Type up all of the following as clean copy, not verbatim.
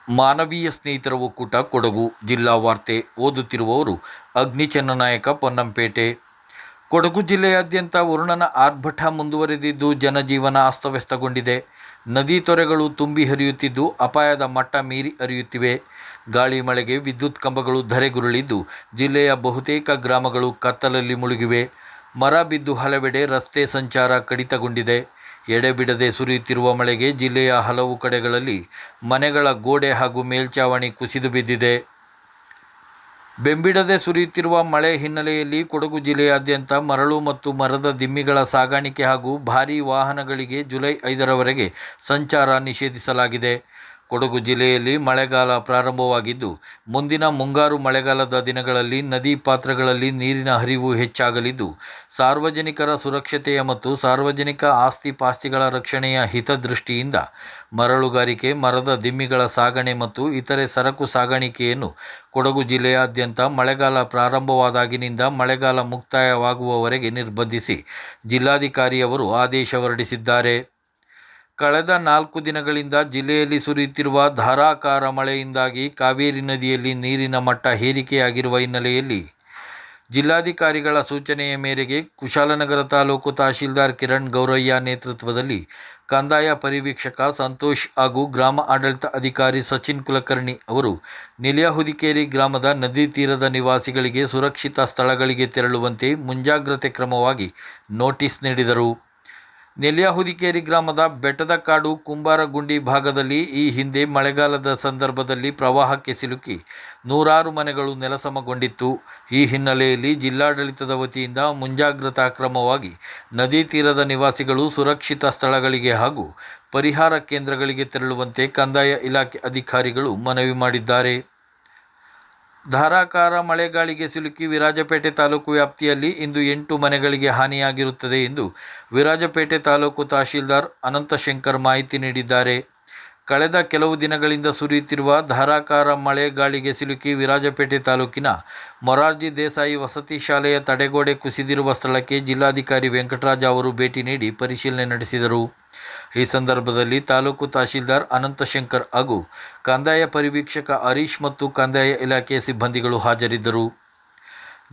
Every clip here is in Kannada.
ಮಾನವೀಯ ಸ್ನೇಹಿತರ ಒಕ್ಕೂಟ ಕೊಡಗು ಜಿಲ್ಲಾ ವಾರ್ತೆ ಓದುತ್ತಿರುವವರು ಅಗ್ನಿಚನ್ನನಾಯಕ ಪೊನ್ನಂಪೇಟೆ. ಕೊಡಗು ಜಿಲ್ಲೆಯಾದ್ಯಂತ ವರುಣನ ಆರ್ಭಟ ಮುಂದುವರೆದಿದ್ದು ಜನಜೀವನ ಅಸ್ತವ್ಯಸ್ತಗೊಂಡಿದೆ. ನದಿ ತೊರೆಗಳು ತುಂಬಿ ಹರಿಯುತ್ತಿದ್ದು ಅಪಾಯದ ಮಟ್ಟ ಮೀರಿ ಹರಿಯುತ್ತಿವೆ. ಗಾಳಿ ಮಳೆಗೆ ವಿದ್ಯುತ್ ಕಂಬಗಳು ಧರೆಗುರುಳಿದ್ದು ಜಿಲ್ಲೆಯ ಬಹುತೇಕ ಗ್ರಾಮಗಳು ಕತ್ತಲಲ್ಲಿ ಮುಳುಗಿವೆ. ಮರ ಬಿದ್ದು ಹಲವೆಡೆ ರಸ್ತೆ ಸಂಚಾರ ಕಡಿತಗೊಂಡಿದೆ. ಎಡೆಬಿಡದೆ ಸುರಿಯುತ್ತಿರುವ ಮಳೆಗೆ ಜಿಲ್ಲೆಯ ಹಲವು ಕಡೆಗಳಲ್ಲಿ ಮನೆಗಳ ಗೋಡೆ ಹಾಗೂ ಮೇಲ್ಛಾವಣಿ ಕುಸಿದು ಬಿದ್ದಿದೆ. ಬೆಂಬಿಡದೆ ಸುರಿಯುತ್ತಿರುವ ಮಳೆ ಹಿನ್ನೆಲೆಯಲ್ಲಿ ಕೊಡಗು ಜಿಲ್ಲೆಯಾದ್ಯಂತ ಮರಳು ಮತ್ತು ಮರದ ದಿಮ್ಮಿಗಳ ಸಾಗಾಣಿಕೆ ಹಾಗೂ ಭಾರೀ ವಾಹನಗಳಿಗೆ ಜುಲೈ 5ರವರೆಗೆ ಸಂಚಾರ ನಿಷೇಧಿಸಲಾಗಿದೆ. ಕೊಡಗು ಜಿಲ್ಲೆಯಲ್ಲಿ ಮಳೆಗಾಲ ಪ್ರಾರಂಭವಾಗಿದ್ದು ಮುಂದಿನ ಮುಂಗಾರು ಮಳೆಗಾಲದ ದಿನಗಳಲ್ಲಿ ನದಿ ಪಾತ್ರಗಳಲ್ಲಿ ನೀರಿನ ಹರಿವು ಹೆಚ್ಚಾಗಲಿದ್ದು ಸಾರ್ವಜನಿಕರ ಸುರಕ್ಷತೆಯ ಮತ್ತು ಸಾರ್ವಜನಿಕ ಆಸ್ತಿ ಪಾಸ್ತಿಗಳ ರಕ್ಷಣೆಯ ಹಿತದೃಷ್ಟಿಯಿಂದ ಮರಳುಗಾರಿಕೆ, ಮರದ ದಿಮ್ಮಿಗಳ ಸಾಗಣೆ ಮತ್ತು ಇತರೆ ಸರಕು ಸಾಗಾಣಿಕೆಯನ್ನು ಕೊಡಗು ಜಿಲ್ಲೆಯಾದ್ಯಂತ ಮಳೆಗಾಲ ಪ್ರಾರಂಭವಾದಾಗಿನಿಂದ ಮಳೆಗಾಲ ಮುಕ್ತಾಯವಾಗುವವರೆಗೆ ನಿರ್ಬಂಧಿಸಿ ಜಿಲ್ಲಾಧಿಕಾರಿಯವರು ಆದೇಶ ಹೊರಡಿಸಿದ್ದಾರೆ. ಕಳೆದ 4 ದಿನಗಳಿಂದ ಜಿಲ್ಲೆಯಲ್ಲಿ ಸುರಿಯುತ್ತಿರುವ ಧಾರಾಕಾರ ಮಳೆಯಿಂದಾಗಿ ಕಾವೇರಿ ನದಿಯಲ್ಲಿ ನೀರಿನ ಮಟ್ಟ ಏರಿಕೆಯಾಗಿರುವ ಹಿನ್ನೆಲೆಯಲ್ಲಿ ಜಿಲ್ಲಾಧಿಕಾರಿಗಳ ಸೂಚನೆಯ ಮೇರೆಗೆ ಕುಶಾಲನಗರ ತಾಲೂಕು ತಹಶೀಲ್ದಾರ್ ಕಿರಣ್ ಗೌರಯ್ಯ ನೇತೃತ್ವದಲ್ಲಿ ಕಂದಾಯ ಪರಿವೀಕ್ಷಕ ಸಂತೋಷ್ ಹಾಗೂ ಗ್ರಾಮ ಆಡಳಿತ ಅಧಿಕಾರಿ ಸಚಿನ್ ಕುಲಕರ್ಣಿ ಅವರು ನೆಲ್ಯಹುದಿಕೇರಿ ಗ್ರಾಮದ ನದಿ ತೀರದ ನಿವಾಸಿಗಳಿಗೆ ಸುರಕ್ಷಿತ ಸ್ಥಳಗಳಿಗೆ ತೆರಳುವಂತೆ ಮುಂಜಾಗ್ರತೆ ಕ್ರಮವಾಗಿ ನೋಟಿಸ್ ನೀಡಿದರು. ನೆಲ್ಯಹುದಿಕೇರಿ ಗ್ರಾಮದ ಬೆಟ್ಟದಕಾಡು ಕುಂಬಾರಗುಂಡಿ ಭಾಗದಲ್ಲಿ ಈ ಹಿಂದೆ ಮಳೆಗಾಲದ ಸಂದರ್ಭದಲ್ಲಿ ಪ್ರವಾಹಕ್ಕೆ ಸಿಲುಕಿ 100 ಮನೆಗಳು ನೆಲಸಮಗೊಂಡಿತ್ತು. ಈ ಹಿನ್ನೆಲೆಯಲ್ಲಿ ಜಿಲ್ಲಾಡಳಿತದ ವತಿಯಿಂದ ಮುಂಜಾಗ್ರತಾ ಕ್ರಮವಾಗಿ ನದಿ ತೀರದ ನಿವಾಸಿಗಳು ಸುರಕ್ಷಿತ ಸ್ಥಳಗಳಿಗೆ ಹಾಗೂ ಪರಿಹಾರ ಕೇಂದ್ರಗಳಿಗೆ ತೆರಳುವಂತೆ ಕಂದಾಯ ಇಲಾಖೆ ಅಧಿಕಾರಿಗಳು ಮನವಿ ಮಾಡಿದ್ದಾರೆ. ಧಾರಾಕಾರ ಮಳೆಗಾಳಿಗೆ ಸಿಲುಕಿ ವಿರಾಜಪೇಟೆ ತಾಲೂಕು ವ್ಯಾಪ್ತಿಯಲ್ಲಿ ಇಂದು 8 ಮನೆಗಳಿಗೆ ಹಾನಿಯಾಗಿರುತ್ತದೆ ಎಂದು ವಿರಾಜಪೇಟೆ ತಾಲೂಕು ತಹಶೀಲ್ದಾರ್ ಅನಂತಶಂಕರ್ ಮಾಹಿತಿ ನೀಡಿದ್ದಾರೆ. ಕಳೆದ ಕೆಲವು ದಿನಗಳಿಂದ ಸುರಿಯುತ್ತಿರುವ ಧಾರಾಕಾರ ಮಳೆಗಾಳಿಗೆ ಸಿಲುಕಿ ವಿರಾಜಪೇಟೆ ತಾಲೂಕಿನ ಮೊರಾರ್ಜಿ ದೇಸಾಯಿ ವಸತಿ ಶಾಲೆಯ ತಡೆಗೋಡೆ ಕುಸಿದಿರುವ ಸ್ಥಳಕ್ಕೆ ಜಿಲ್ಲಾಧಿಕಾರಿ ವೆಂಕಟರಾಜ ಅವರು ಭೇಟಿ ನೀಡಿ ಪರಿಶೀಲನೆ ನಡೆಸಿದರು. ಈ ಸಂದರ್ಭದಲ್ಲಿ ತಾಲೂಕು ತಹಶೀಲ್ದಾರ್ ಅನಂತಶಂಕರ್ ಹಾಗೂ ಕಂದಾಯ ಪರಿವೀಕ್ಷಕ ಹರೀಶ್ ಮತ್ತು ಕಂದಾಯ ಇಲಾಖೆಯ ಸಿಬ್ಬಂದಿಗಳು ಹಾಜರಿದ್ದರು.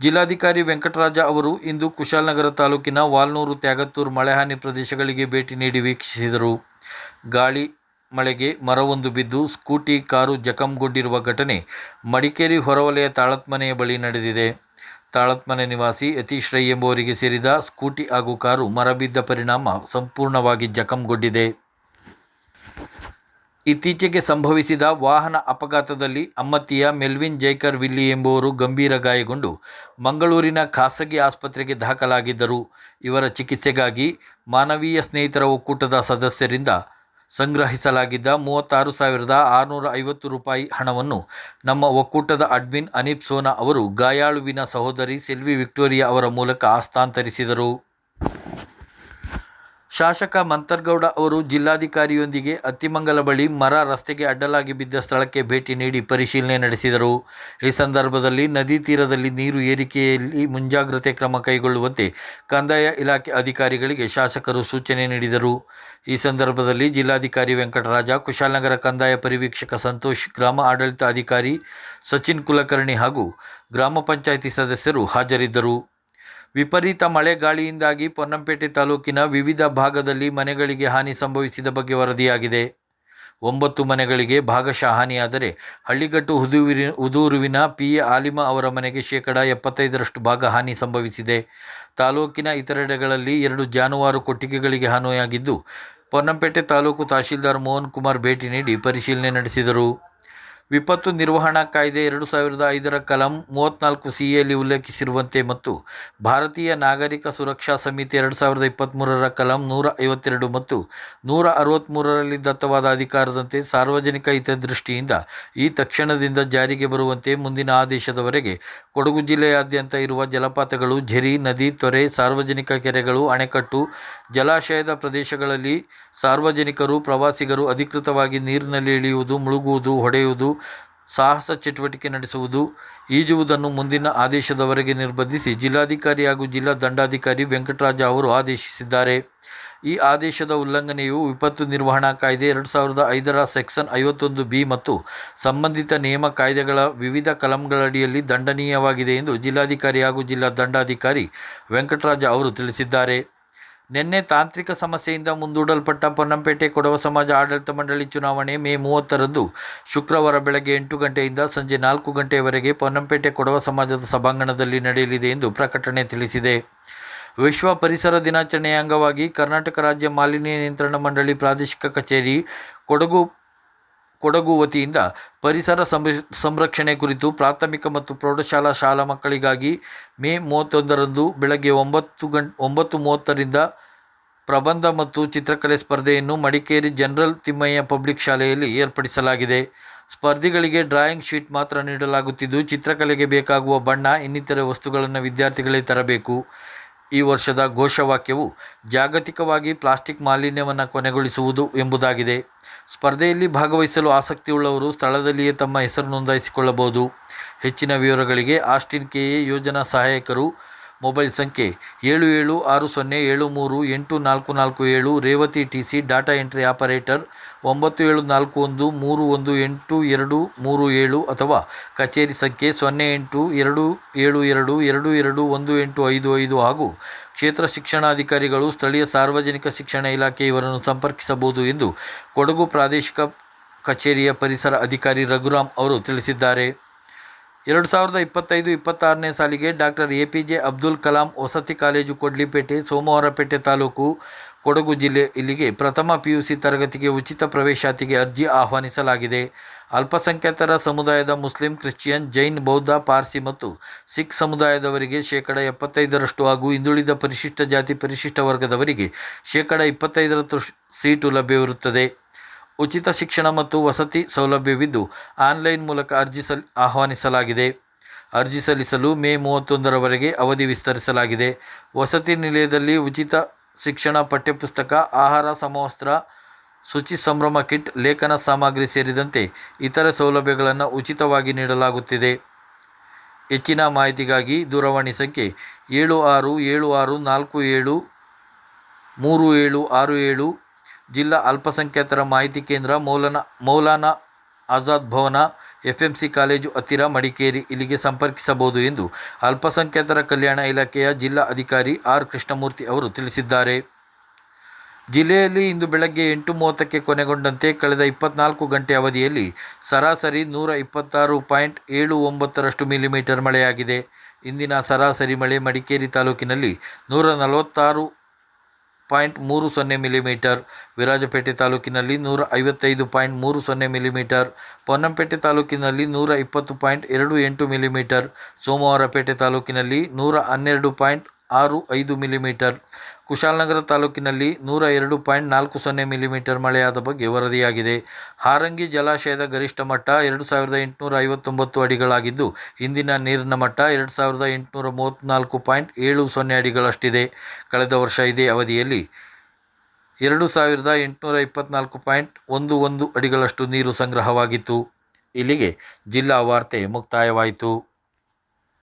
ಜಿಲ್ಲಾಧಿಕಾರಿ ವೆಂಕಟರಾಜ ಅವರು ಇಂದು ಕುಶಾಲನಗರ ತಾಲೂಕಿನ ವಾಲ್ನೂರು, ತ್ಯಾಗತ್ತೂರು ಮಳೆಹಾನಿ ಪ್ರದೇಶಗಳಿಗೆ ಭೇಟಿ ನೀಡಿ ವೀಕ್ಷಿಸಿದರು. ಗಾಳಿ ಮಳೆಗೆ ಮರವೊಂದು ಬಿದ್ದು ಸ್ಕೂಟಿ, ಕಾರು ಜಖಂಗೊಂಡಿರುವ ಘಟನೆ ಮಡಿಕೇರಿ ಹೊರವಲಯ ತಾಳತ್ಮನೆಯ ಬಳಿ ನಡೆದಿದೆ. ತಾಳತ್ಮನೆ ನಿವಾಸಿ ಯತೀಶ್ ರೈ ಎಂಬುವರಿಗೆ ಸೇರಿದ ಸ್ಕೂಟಿ ಹಾಗೂ ಕಾರು ಮರ ಬಿದ್ದ ಪರಿಣಾಮ ಸಂಪೂರ್ಣವಾಗಿ ಜಖಂಗೊಂಡಿದೆ. ಇತ್ತೀಚೆಗೆ ಸಂಭವಿಸಿದ ವಾಹನ ಅಪಘಾತದಲ್ಲಿ ಅಮ್ಮತ್ತಿಯ ಮೆಲ್ವಿನ್ ಜೈಕರ್ ವಿಲ್ಲಿ ಎಂಬುವರು ಗಂಭೀರ ಗಾಯಗೊಂಡು ಮಂಗಳೂರಿನ ಖಾಸಗಿ ಆಸ್ಪತ್ರೆಗೆ ದಾಖಲಾಗಿದ್ದರು. ಇವರ ಚಿಕಿತ್ಸೆಗಾಗಿ ಮಾನವೀಯ ಸ್ನೇಹಿತರ ಒಕ್ಕೂಟದ ಸದಸ್ಯರಿಂದ ಸಂಗ್ರಹಿಸಲಾಗಿದ್ದ 36,650 ರೂಪಾಯಿ ಹಣವನ್ನು ನಮ್ಮ ಒಕ್ಕೂಟದ ಅಡ್ಮಿನ್ ಅನೀಪ್ ಸೋನಾ ಅವರು ಗಾಯಾಳುವಿನ ಸಹೋದರಿ ಸೆಲ್ವಿ ವಿಕ್ಟೋರಿಯಾ ಅವರ ಮೂಲಕ ಹಸ್ತಾಂತರಿಸಿದರು. ಶಾಸಕ ಮಂಥರ್ಗೌಡ ಅವರು ಜಿಲ್ಲಾಧಿಕಾರಿಯೊಂದಿಗೆ ಅತ್ತಿಮಂಗಲ ಬಳಿ ಮರ ರಸ್ತೆಗೆ ಅಡ್ಡಲಾಗಿ ಬಿದ್ದ ಸ್ಥಳಕ್ಕೆ ಭೇಟಿ ನೀಡಿ ಪರಿಶೀಲನೆ ನಡೆಸಿದರು. ಈ ಸಂದರ್ಭದಲ್ಲಿ ನದಿ ತೀರದಲ್ಲಿ ನೀರು ಏರಿಕೆಯಲ್ಲಿ ಮುಂಜಾಗ್ರತೆ ಕ್ರಮ ಕೈಗೊಳ್ಳುವಂತೆ ಕಂದಾಯ ಇಲಾಖೆ ಅಧಿಕಾರಿಗಳಿಗೆ ಶಾಸಕರು ಸೂಚನೆ ನೀಡಿದರು. ಈ ಸಂದರ್ಭದಲ್ಲಿ ಜಿಲ್ಲಾಧಿಕಾರಿ ವೆಂಕಟರಾಜ, ಕುಶಾಲನಗರ ಕಂದಾಯ ಪರಿವೀಕ್ಷಕ ಸಂತೋಷ್, ಗ್ರಾಮ ಆಡಳಿತ ಅಧಿಕಾರಿ ಸಚಿನ್ ಕುಲಕರ್ಣಿ ಹಾಗೂ ಗ್ರಾಮ ಪಂಚಾಯಿತಿ ಸದಸ್ಯರು ಹಾಜರಿದ್ದರು. ವಿಪರೀತ ಮಳೆ ಗಾಳಿಯಿಂದಾಗಿ ಪೊನ್ನಂಪೇಟೆ ತಾಲೂಕಿನ ವಿವಿಧ ಭಾಗದಲ್ಲಿ ಮನೆಗಳಿಗೆ ಹಾನಿ ಸಂಭವಿಸಿದ ಬಗ್ಗೆ ವರದಿಯಾಗಿದೆ. 9 ಮನೆಗಳಿಗೆ ಭಾಗಶಃ ಹಾನಿಯಾದರೆ ಹಳ್ಳಿಗಟ್ಟು ಉದೂರುವಿನ PA ಆಲಿಮಾ ಅವರ ಮನೆಗೆ ಶೇಕಡ 75ರಷ್ಟು ಭಾಗ ಹಾನಿ ಸಂಭವಿಸಿದೆ. ತಾಲೂಕಿನ ಇತರೆಡೆಗಳಲ್ಲಿ 2 ಜಾನುವಾರು ಕೊಟ್ಟಿಗೆಗಳಿಗೆ ಹಾನಿಯಾಗಿದ್ದು ಪೊನ್ನಂಪೇಟೆ ತಾಲೂಕು ತಹಶೀಲ್ದಾರ್ ಮೋಹನ್ ಕುಮಾರ್ ಭೇಟಿ ನೀಡಿ ಪರಿಶೀಲನೆ ನಡೆಸಿದರು. ವಿಪತ್ತು ನಿರ್ವಹಣಾ ಕಾಯ್ದೆ 2005ರ ಕಲಂ 34 ಸಿಯಲ್ಲಿ ಉಲ್ಲೇಖಿಸಿರುವಂತೆ ಮತ್ತು ಭಾರತೀಯ ನಾಗರಿಕ ಸುರಕ್ಷಾ ಸಮಿತಿ 2023ರ ಕಲಂ 152 ಮತ್ತು 163ರಲ್ಲಿ ದತ್ತವಾದ ಅಧಿಕಾರದಂತೆ ಸಾರ್ವಜನಿಕ ಹಿತದೃಷ್ಟಿಯಿಂದ ಈ ತಕ್ಷಣದಿಂದ ಜಾರಿಗೆ ಬರುವಂತೆ ಮುಂದಿನ ಆದೇಶದವರೆಗೆ ಕೊಡಗು ಜಿಲ್ಲೆಯಾದ್ಯಂತ ಇರುವ ಜಲಪಾತಗಳು, ಝರಿ, ನದಿ, ತೊರೆ, ಸಾರ್ವಜನಿಕ ಕೆರೆಗಳು, ಅಣೆಕಟ್ಟು, ಜಲಾಶಯದ ಪ್ರದೇಶಗಳಲ್ಲಿ ಸಾರ್ವಜನಿಕರು, ಪ್ರವಾಸಿಗರು ಅಧಿಕೃತವಾಗಿ ನೀರಿನಲ್ಲಿ ಇಳಿಯುವುದು, ಮುಳುಗುವುದು, ಹೊಡೆಯುವುದು, ಸಾಹಸ ಚಟುವಟಿಕೆ ನಡೆಸುವುದು, ಈಜುವುದನ್ನು ಮುಂದಿನ ಆದೇಶದವರೆಗೆ ನಿರ್ಬಂಧಿಸಿ ಜಿಲ್ಲಾಧಿಕಾರಿ ಹಾಗೂ ಜಿಲ್ಲಾ ದಂಡಾಧಿಕಾರಿ ವೆಂಕಟರಾಜ ಅವರು ಆದೇಶಿಸಿದ್ದಾರೆ. ಈ ಆದೇಶದ ಉಲ್ಲಂಘನೆಯು ವಿಪತ್ತು ನಿರ್ವಹಣಾ ಕಾಯ್ದೆ 2005ರ ಸೆಕ್ಷನ್ 51(b) ಮತ್ತು ಸಂಬಂಧಿತ ನಿಯಮ ಕಾಯ್ದೆಗಳ ವಿವಿಧ ಕಲಂಗಳಡಿಯಲ್ಲಿ ದಂಡನೀಯವಾಗಿದೆ ಎಂದು ಜಿಲ್ಲಾಧಿಕಾರಿ ಹಾಗೂ ಜಿಲ್ಲಾ ದಂಡಾಧಿಕಾರಿ ವೆಂಕಟರಾಜ ಅವರು ತಿಳಿಸಿದ್ದಾರೆ. ನಿನ್ನೆ ತಾಂತ್ರಿಕ ಸಮಸ್ಯೆಯಿಂದ ಮುಂದೂಡಲ್ಪಟ್ಟ ಪೊನ್ನಂಪೇಟೆ ಕೊಡವ ಸಮಾಜ ಆಡಳಿತ ಮಂಡಳಿ ಚುನಾವಣೆ ಮೇ 30ರಂದು ಶುಕ್ರವಾರ ಬೆಳಗ್ಗೆ 8 ಗಂಟೆಯಿಂದ ಸಂಜೆ 4 ಗಂಟೆಯವರೆಗೆ ಪೊನ್ನಂಪೇಟೆ ಕೊಡವ ಸಮಾಜದ ಸಭಾಂಗಣದಲ್ಲಿ ನಡೆಯಲಿದೆ ಎಂದು ಪ್ರಕಟಣೆ ತಿಳಿಸಿದೆ. ವಿಶ್ವ ಪರಿಸರ ದಿನಾಚರಣೆಯ ಅಂಗವಾಗಿ ಕರ್ನಾಟಕ ರಾಜ್ಯ ಮಾಲಿನ್ಯ ನಿಯಂತ್ರಣ ಮಂಡಳಿ ಪ್ರಾದೇಶಿಕ ಕಚೇರಿ ಕೊಡಗು ವತಿಯಿಂದ ಪರಿಸರ ಸಂರಕ್ಷಣೆ ಕುರಿತು ಪ್ರಾಥಮಿಕ ಮತ್ತು ಪ್ರೌಢಶಾಲಾ ಶಾಲಾ ಮಕ್ಕಳಿಗಾಗಿ ಮೇ 31ರಂದು ಬೆಳಗ್ಗೆ 9:30ರಿಂದ ಪ್ರಬಂಧ ಮತ್ತು ಚಿತ್ರಕಲೆ ಸ್ಪರ್ಧೆಯನ್ನು ಮಡಿಕೇರಿ ಜನರಲ್ ತಿಮ್ಮಯ್ಯ ಪಬ್ಲಿಕ್ ಶಾಲೆಯಲ್ಲಿ ಏರ್ಪಡಿಸಲಾಗಿದೆ. ಸ್ಪರ್ಧಿಗಳಿಗೆ ಡ್ರಾಯಿಂಗ್ ಶೀಟ್ ಮಾತ್ರ ನೀಡಲಾಗುತ್ತಿದ್ದು, ಚಿತ್ರಕಲೆಗೆ ಬೇಕಾಗುವ ಬಣ್ಣ ಇನ್ನಿತರೆ ವಸ್ತುಗಳನ್ನು ವಿದ್ಯಾರ್ಥಿಗಳೇ ತರಬೇಕು. ಈ ವರ್ಷದ ಘೋಷವಾಕ್ಯವು ಜಾಗತಿಕವಾಗಿ ಪ್ಲಾಸ್ಟಿಕ್ ಮಾಲಿನ್ಯವನ್ನು ಕೊನೆಗೊಳಿಸುವುದು ಎಂಬುದಾಗಿದೆ. ಸ್ಪರ್ಧೆಯಲ್ಲಿ ಭಾಗವಹಿಸಲು ಆಸಕ್ತಿಯುಳ್ಳವರು ಸ್ಥಳದಲ್ಲಿಯೇ ತಮ್ಮ ಹೆಸರು ನೋಂದಾಯಿಸಿಕೊಳ್ಳಬಹುದು. ಹೆಚ್ಚಿನ ವಿವರಗಳಿಗೆ ಆಸ್ಟಿನ್ ಕೆಎ ಯೋಜನಾ ಸಹಾಯಕರು, ಮೊಬೈಲ್ ಸಂಖ್ಯೆ 7760738447, Revathi TC data entry operator 9741318237 ಅಥವಾ ಕಚೇರಿ ಸಂಖ್ಯೆ 0827221855 ಹಾಗೂ ಕ್ಷೇತ್ರ ಶಿಕ್ಷಣಾಧಿಕಾರಿಗಳು, ಸ್ಥಳೀಯ ಸಾರ್ವಜನಿಕ ಶಿಕ್ಷಣ ಇಲಾಖೆ ಇವರನ್ನು ಸಂಪರ್ಕಿಸಬಹುದು ಎಂದು ಕೊಡಗು ಪ್ರಾದೇಶಿಕ ಕಚೇರಿಯ ಪರಿಸರ ಅಧಿಕಾರಿ ರಘುರಾಮ್ ಅವರು ತಿಳಿಸಿದ್ದಾರೆ. 2025-26ನೇ ಸಾಲಿಗೆ ಡಾಕ್ಟರ್ ಎಪಿಜೆ ಅಬ್ದುಲ್ ಕಲಾಂ ವಸತಿ ಕಾಲೇಜು ಕೊಡ್ಲಿಪೇಟೆ, ಸೋಮವಾರಪೇಟೆ ತಾಲೂಕು, ಕೊಡಗು ಜಿಲ್ಲೆ ಇಲ್ಲಿಗೆ ಪ್ರಥಮ PUC ತರಗತಿಗೆ ಉಚಿತ ಪ್ರವೇಶಾತಿಗೆ ಅರ್ಜಿ ಆಹ್ವಾನಿಸಲಾಗಿದೆ. ಅಲ್ಪಸಂಖ್ಯಾತರ ಸಮುದಾಯದ ಮುಸ್ಲಿಂ, ಕ್ರಿಶ್ಚಿಯನ್, ಜೈನ್, ಬೌದ್ಧ, ಪಾರ್ಸಿ ಮತ್ತು ಸಿಖ್ ಸಮುದಾಯದವರಿಗೆ 75% ಹಾಗೂ ಹಿಂದುಳಿದ ಪರಿಶಿಷ್ಟ ಜಾತಿ ಪರಿಶಿಷ್ಟ ವರ್ಗದವರಿಗೆ 25% ಸೀಟು ಲಭ್ಯವಿರುತ್ತದೆ. ಉಚಿತ ಶಿಕ್ಷಣ ಮತ್ತು ವಸತಿ ಸೌಲಭ್ಯವಿದ್ದು ಆನ್ಲೈನ್ ಮೂಲಕ ಅರ್ಜಿ ಆಹ್ವಾನಿಸಲಾಗಿದೆ. ಅರ್ಜಿ ಸಲ್ಲಿಸಲು ಮೇ 31ರವರೆಗೆ ಅವಧಿ ವಿಸ್ತರಿಸಲಾಗಿದೆ. ವಸತಿ ನಿಲಯದಲ್ಲಿ ಉಚಿತ ಶಿಕ್ಷಣ, ಪಠ್ಯಪುಸ್ತಕ, ಆಹಾರ, ಸಮವಸ್ತ್ರ, ಶುಚಿ ಸಂಭ್ರಮ ಕಿಟ್, ಲೇಖನ ಸಾಮಗ್ರಿ ಸೇರಿದಂತೆ ಇತರೆ ಸೌಲಭ್ಯಗಳನ್ನು ಉಚಿತವಾಗಿ ನೀಡಲಾಗುತ್ತಿದೆ. ಹೆಚ್ಚಿನ ಮಾಹಿತಿಗಾಗಿ ದೂರವಾಣಿ ಸಂಖ್ಯೆ 7676473767, ಜಿಲ್ಲಾ ಅಲ್ಪಸಂಖ್ಯಾತರ ಮಾಹಿತಿ ಕೇಂದ್ರ, ಮೌಲಾನಾ ಆಜಾದ್ ಭವನ, FMC ಕಾಲೇಜು ಹತ್ತಿರ, ಮಡಿಕೇರಿ ಇಲ್ಲಿಗೆ ಸಂಪರ್ಕಿಸಬಹುದು ಎಂದು ಅಲ್ಪಸಂಖ್ಯಾತರ ಕಲ್ಯಾಣ ಇಲಾಖೆಯ ಜಿಲ್ಲಾ ಅಧಿಕಾರಿ ಆರ್. ಕೃಷ್ಣಮೂರ್ತಿ ಅವರು ತಿಳಿಸಿದ್ದಾರೆ. ಜಿಲ್ಲೆಯಲ್ಲಿ ಇಂದು ಬೆಳಗ್ಗೆ 8:30ಕ್ಕೆ ಕೊನೆಗೊಂಡಂತೆ ಕಳೆದ 24 ಗಂಟೆ ಅವಧಿಯಲ್ಲಿ ಸರಾಸರಿ 126.79 ಮಿಲಿಮೀಟರ್ ಮಳೆಯಾಗಿದೆ. ಇಂದಿನ ಸರಾಸರಿ ಮಳೆ ಮಡಿಕೇರಿ ತಾಲೂಕಿನಲ್ಲಿ 140.30 ಮಿಲಿಮೀಟರ್, ವಿರಾಜಪೇಟೆ ತಾಲೂಕಿನಲ್ಲಿ 155.30 ಮಿಲಿಮೀಟರ್, ಪೊನ್ನಂಪೇಟೆ ತಾಲೂಕಿನಲ್ಲಿ 120.28 ಮಿಲಿಮೀಟರ್, ಸೋಮವಾರಪೇಟೆ ತಾಲೂಕಿನಲ್ಲಿ 112.65 ಮಿಲಿಮೀಟರ್, ಕುಶಾಲನಗರ ತಾಲೂಕಿನಲ್ಲಿ 102.40 ಮಿಲಿಮೀಟರ್ ಮಳೆಯಾದ ಬಗ್ಗೆ ವರದಿಯಾಗಿದೆ. ಹಾರಂಗಿ ಜಲಾಶಯದ ಗರಿಷ್ಠ ಮಟ್ಟ 2859 ಅಡಿಗಳಾಗಿದ್ದು, ಇಂದಿನ ನೀರಿನ ಮಟ್ಟ 2834.70 ಅಡಿಗಳಷ್ಟಿದೆ. ಕಳೆದ ವರ್ಷ ಇದೇ ಅವಧಿಯಲ್ಲಿ 2824.11 ಅಡಿಗಳಷ್ಟು ನೀರು ಸಂಗ್ರಹವಾಗಿತ್ತು. ಇಲ್ಲಿಗೆ ಜಿಲ್ಲಾ ವಾರ್ತೆ ಮುಕ್ತಾಯವಾಯಿತು.